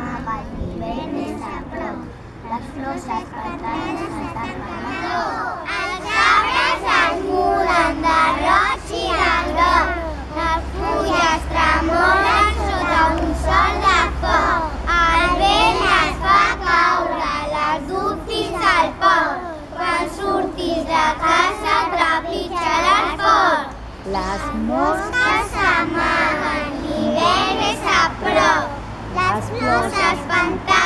s'amaga, l'hivern és a prop, les flors espantant saltant per la flor. Els arbres es muden de roig i de groc, les fulles tremolen sota un sol de foc. El vent es fa caure, les du fins al port. Quan surtis de casa trepitjaràs fort. Les Mosques s'amaguen, l'hivern és a prop, les flors espantant